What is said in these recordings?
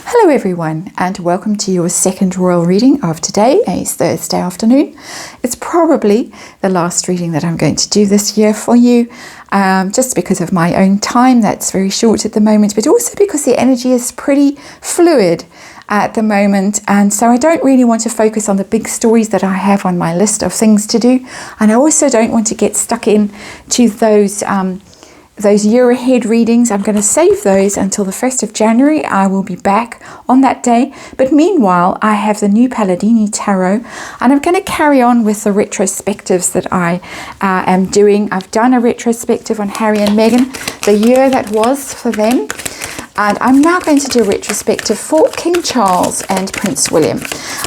Hello everyone, and welcome to your second royal reading of today. It's Thursday afternoon. It's probably the last reading that I'm going to do this year for you, just because of my own time that's very short at the moment, but also because the energy is pretty fluid at the moment, and so I don't really want to focus on the big stories that I have on my list of things to do, and I also don't want to get stuck in to those year ahead readings. I'm going to save those until the 1st of January. I will be back on that day. But meanwhile, I have the new Palladini Tarot, and I'm going to carry on with the retrospectives that I am doing. I've done a retrospective on Harry and Meghan, the year that was for them. And I'm now going to do a retrospective for King Charles and Prince William.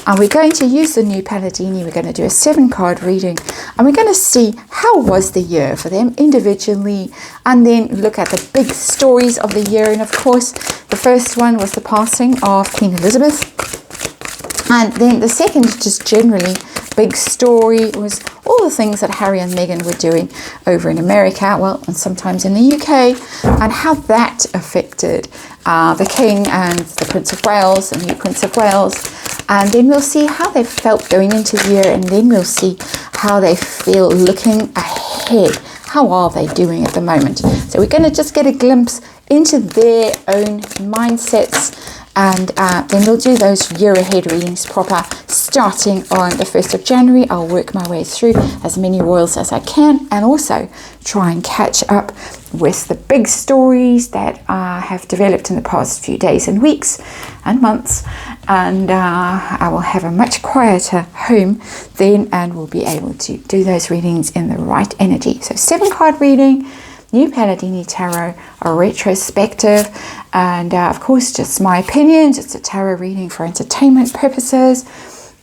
And we're going to use the new Palladini. We're going to do a 7-card reading. And we're going to see how was the year for them individually. And then look at the big stories of the year. And of course, the first one was the passing of Queen Elizabeth. And then the second, just generally, big story was all the things that Harry and Meghan were doing over in America, well, and sometimes in the UK, and how that affected the King and the Prince of Wales, the new Prince of Wales. And then we'll see how they felt going into the year, and then we'll see how they feel looking ahead. How are they doing at the moment? So we're going to just get a glimpse into their own mindsets. And then we'll do those year ahead readings proper, starting on the 1st of January. I'll work my way through as many royals as I can, and also try and catch up with the big stories that have developed in the past few days and weeks and months. And I will have a much quieter home then, and we'll be able to do those readings in the right energy. So 7-card reading, new Palladini Tarot, a retrospective, and of course just my opinion, just a tarot reading for entertainment purposes.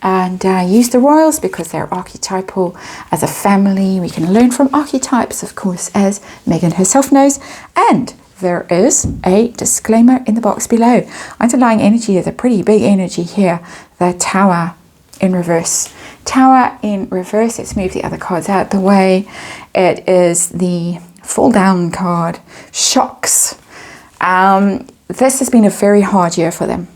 And use the royals because they're archetypal. As a family, we can learn from archetypes, of course, as Meghan herself knows. And there is a disclaimer in the box below. Underlying energy is a pretty big energy here. The Tower in reverse. Tower in reverse. Let's move the other cards out the way. It is the fall down card. Shocks. This has been a very hard year for them.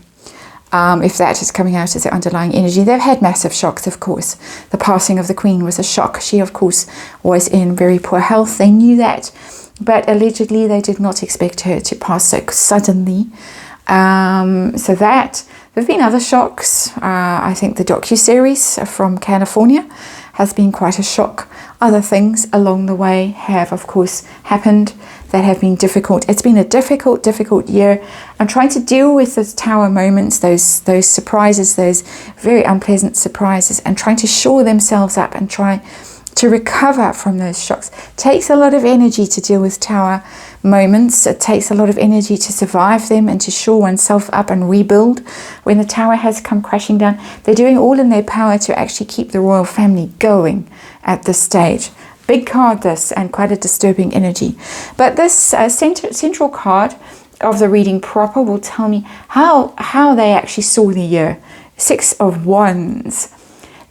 If that is coming out as the underlying energy. They've had massive shocks, of course. The passing of the Queen was a shock. She, of course, was in very poor health. They knew that. But allegedly, they did not expect her to pass so suddenly. So that, there have been other shocks. I think the docuseries from California has been quite a shock. Other things along the way have, of course, happened that have been difficult. It's been a difficult year. I'm trying to deal with those Tower moments, those surprises, those very unpleasant surprises, and trying to shore themselves up and try to recover from those shocks. It takes a lot of energy to deal with Tower moments. It takes a lot of energy to survive them and to shore oneself up and rebuild. When the Tower has come crashing down, they're doing all in their power to actually keep the royal family going at this stage. Big card this, and quite a disturbing energy. But this central card of the reading proper will tell me how they actually saw the year. 6 of Wands.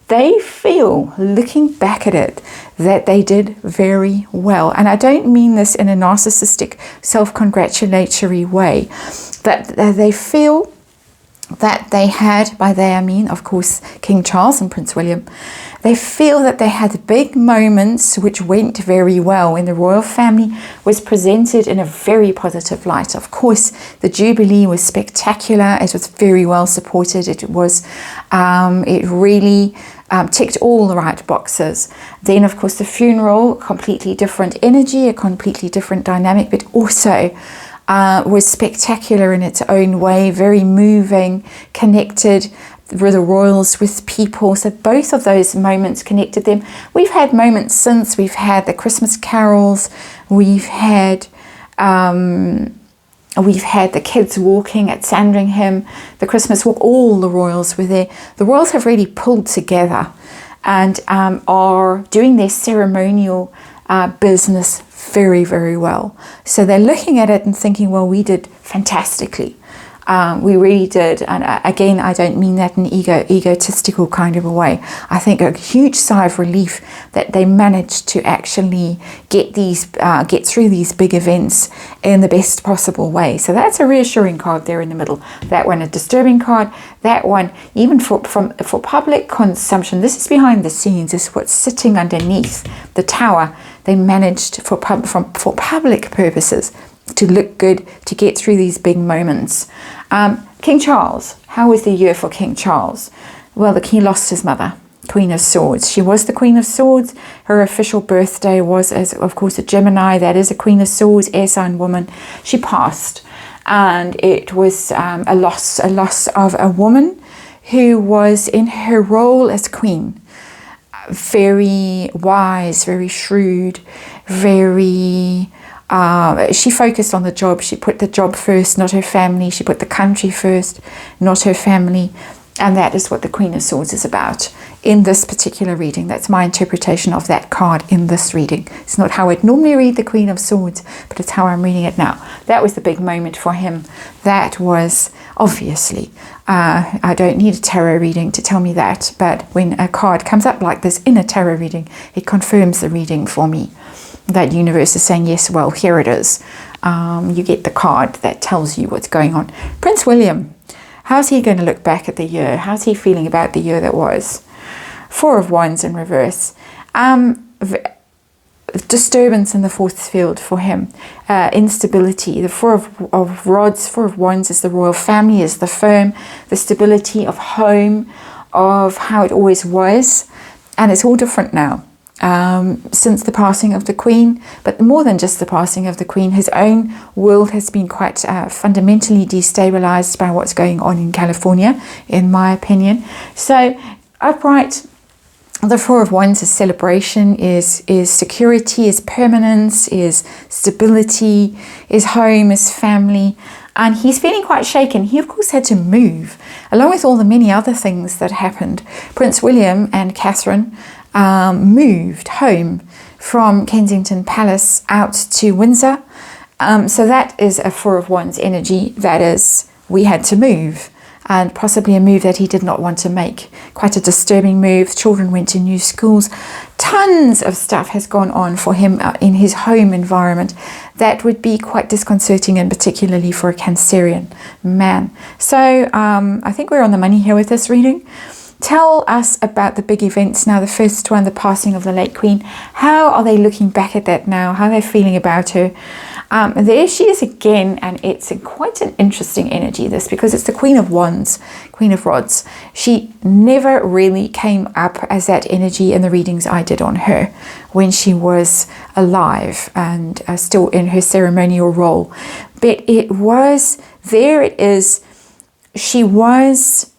They feel, looking back at it, that they did very well. And I don't mean this in a narcissistic, self-congratulatory way. That they feel that they had, by they I mean, of course, King Charles and Prince William, they feel that they had big moments which went very well when the royal family was presented in a very positive light. Of course, the Jubilee was spectacular. It was very well supported. It really ticked all the right boxes. Then, of course, the funeral, completely different energy, a completely different dynamic, but also was spectacular in its own way, very moving, connected with the royals, with people. So both of those moments connected them. We've had moments since. We've had the Christmas carols. We've had the kids walking at Sandringham, the Christmas walk. All the royals were there. The royals have really pulled together and are doing their ceremonial business very, very well. So they're looking at it and thinking, well, we did fantastically. We really did. And again, I don't mean that in an egotistical kind of a way. I think a huge sigh of relief that they managed to actually get through these big events in the best possible way. So that's a reassuring card there in the middle. That one a disturbing card. That one, even for public consumption, this is behind the scenes. This is what's sitting underneath the tower. They managed for public purposes to look good, to get through these big moments. King Charles, how was the year for King Charles? Well, he lost his mother, Queen of Swords. She was the Queen of Swords. Her official birthday was, as of course, a Gemini. That is a Queen of Swords, air sign woman. She passed, and it was a loss of a woman who was in her role as queen. Very wise, very shrewd, very... she focused on the job. She put the job first, not her family. She put the country first, not her family. And that is what the Queen of Swords is about in this particular reading. That's my interpretation of that card in this reading. It's not how I'd normally read the Queen of Swords, but it's how I'm reading it now. That was the big moment for him. That was obviously, I don't need a tarot reading to tell me that, but when a card comes up like this in a tarot reading, it confirms the reading for me. That universe is saying, yes, well, here it is. You get the card that tells you what's going on. Prince William, how's he going to look back at the year? How's he feeling about the year that was? Four of Wands in reverse. Disturbance in the fourth field for him. Instability. The Four of Rods, Four of Wands is the royal family, is the firm, the stability of home, of how it always was. And it's all different now. Since the passing of the Queen, but more than just the passing of the Queen, his own world has been quite fundamentally destabilized by what's going on in California, in my opinion. So upright, the Four of Wands is celebration, is security, is permanence, is stability, is home, is family. And he's feeling quite shaken. He, of course, had to move, along with all the many other things that happened. Prince William and Catherine moved home from Kensington Palace out to Windsor. So that is a Four of Wands energy. That is, we had to move, and possibly a move that he did not want to make. Quite a disturbing move. Children went to new schools. Tons of stuff has gone on for him in his home environment that would be quite disconcerting, and particularly for a Cancerian man. So I think we're on the money here with this reading. Tell us about the big events now. The first one, the passing of the late Queen. How are they looking back at that now? How are they feeling about her? There she is again, and it's quite an interesting energy, this, because it's the Queen of Wands, Queen of Rods. She never really came up as that energy in the readings I did on her when she was alive and still in her ceremonial role. But it was, there it is, she was...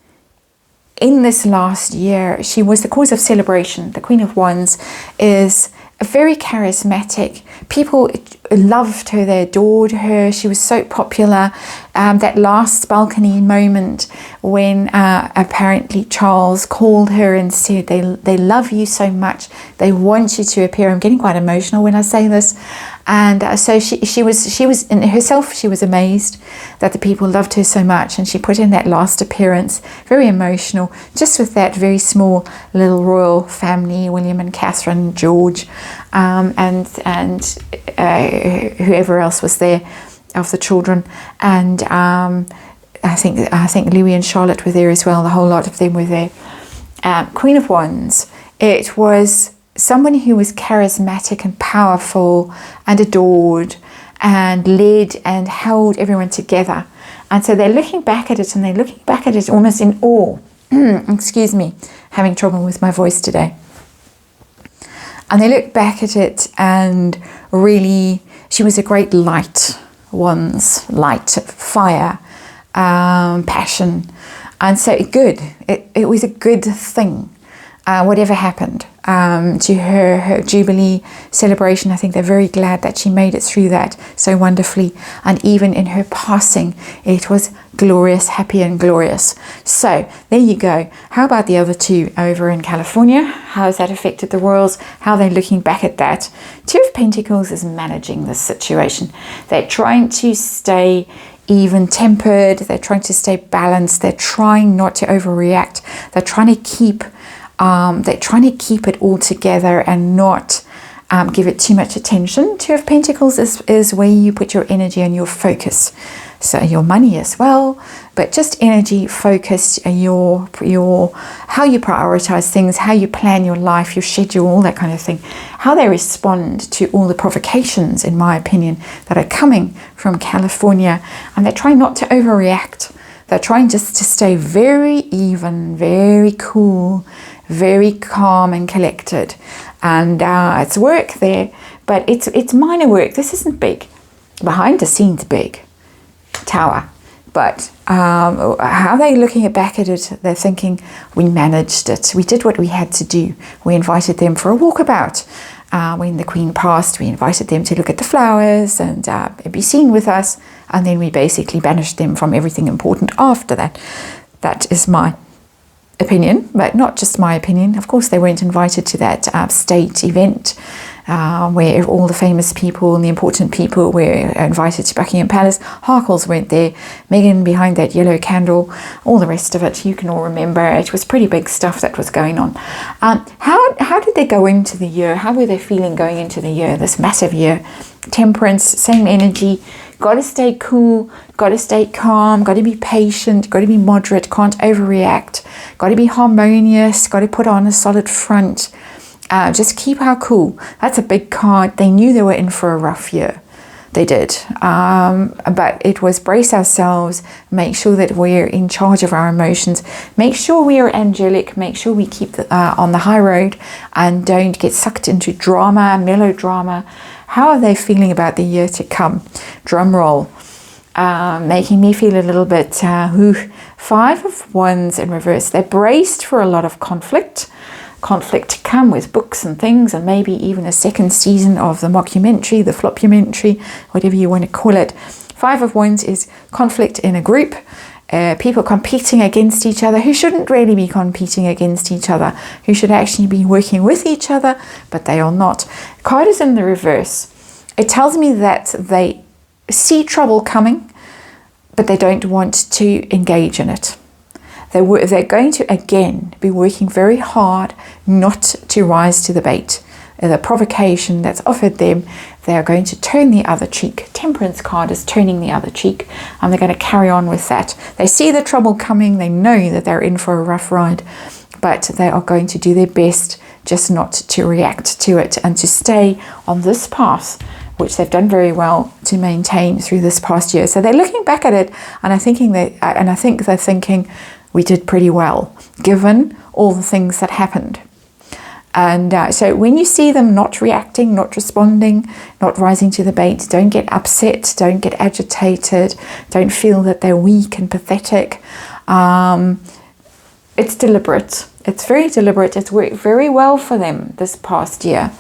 In this last year, she was the cause of celebration. The Queen of Wands is very charismatic. People loved her, they adored her. She was so popular. That last balcony moment when apparently Charles called her and said, they love you so much, they want you to appear. I'm getting quite emotional when I say this. And so she was in herself, she was amazed that the people loved her so much, and she put in that last appearance, very emotional, just with that very small little royal family, William and Catherine, George, and whoever else was there of the children, and I think Louis and Charlotte were there as well. The whole lot of them were there. Queen of Wands. It was someone who was charismatic and powerful and adored and led and held everyone together. And so they're looking back at it, and they're looking back at it almost in awe. Excuse me, having trouble with my voice today. And they look back at it, and really, she was a great light. Wands, light, fire, passion. And so good. It was a good thing. Whatever happened to her Jubilee celebration, I think they're very glad that she made it through that so wonderfully. And even in her passing, it was glorious, happy and glorious. So there you go. How about the other two over in California? How has that affected the royals? How are they looking back at that? Two of Pentacles is managing this situation. They're trying to stay even-tempered. They're trying to stay balanced. They're trying not to overreact. They're trying to keep it all together and not give it too much attention. Two of Pentacles is where you put your energy and your focus. So your money as well, but just energy, focus, your how you prioritize things, how you plan your life, your schedule, all that kind of thing. How they respond to all the provocations, in my opinion, that are coming from California. And they're trying not to overreact. They're trying just to stay very even, very cool, very calm and collected. And it's work there, but it's minor work. This isn't big. Behind the scenes big. Tower. But how they're looking back at it, they're thinking, we managed it. We did what we had to do. We invited them for a walkabout. When the Queen passed, we invited them to look at the flowers and be seen with us. And then we basically banished them from everything important after that. That is my opinion, but not just my opinion. Of course, they weren't invited to that state event where all the famous people and the important people were invited to Buckingham Palace. Harkles weren't there. Meghan behind that yellow candle, all the rest of it, you can all remember. It was pretty big stuff that was going on. How did they go into the year? How were they feeling going into the year, this massive year? Temperance, same energy. Got to stay cool, got to stay calm, got to be patient, got to be moderate, can't overreact, got to be harmonious, got to put on a solid front. Just keep our cool. That's a big card. They knew they were in for a rough year. They did. But it was brace ourselves, make sure that we're in charge of our emotions, make sure we are angelic, make sure we keep on the high road and don't get sucked into drama, melodrama. How are they feeling about the year to come? Drum roll. Making me feel a little bit, Five of Wands in reverse. They're braced for a lot of conflict. Conflict to come with books and things, and maybe even a second season of the mockumentary, the flopumentary, whatever you want to call it. Five of Wands is conflict in a group. People competing against each other who shouldn't really be competing against each other, who should actually be working with each other, but they are not. Card is in the reverse. It tells me that they see trouble coming, but they don't want to engage in it. They're going to, again, be working very hard not to rise to the bait. The provocation that's offered them, they are going to turn the other cheek. Temperance card is turning the other cheek, and they're going to carry on with that. They see the trouble coming. They know that they're in for a rough ride, but they are going to do their best just not to react to it and to stay on this path, which they've done very well to maintain through this past year. So they're looking back at it, and I think they're thinking, we did pretty well, given all the things that happened. And so when you see them not reacting, not responding, not rising to the bait, don't get upset, don't get agitated, don't feel that they're weak and pathetic. It's deliberate. It's very deliberate. It's worked very well for them this past year.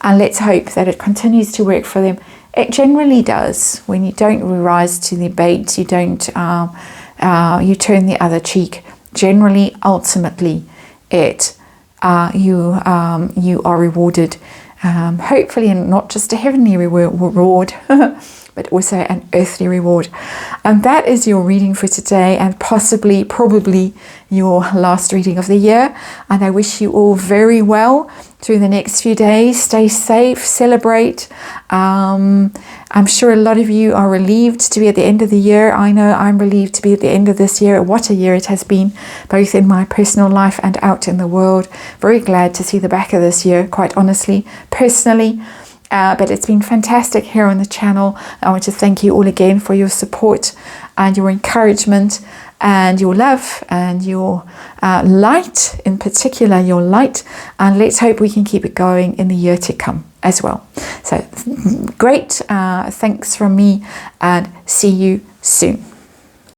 And let's hope that it continues to work for them. It generally does. When you don't rise to the bait, you don't... you turn the other cheek. Generally, ultimately, you are rewarded, hopefully, and not just a heavenly reward, but also an earthly reward. And that is your reading for today, and probably your last reading of the year. And I wish you all very well through the next few days. Stay safe, celebrate. I'm sure a lot of you are relieved to be at the end of the year. I know I'm relieved to be at the end of this year. What a year it has been, both in my personal life and out in the world. Very glad to see the back of this year, quite honestly, personally. But it's been fantastic here on the channel. I want to thank you all again for your support and your encouragement and your love and your light, in particular your light. And let's hope we can keep it going in the year to come as well. So great, thanks from me, and see you soon.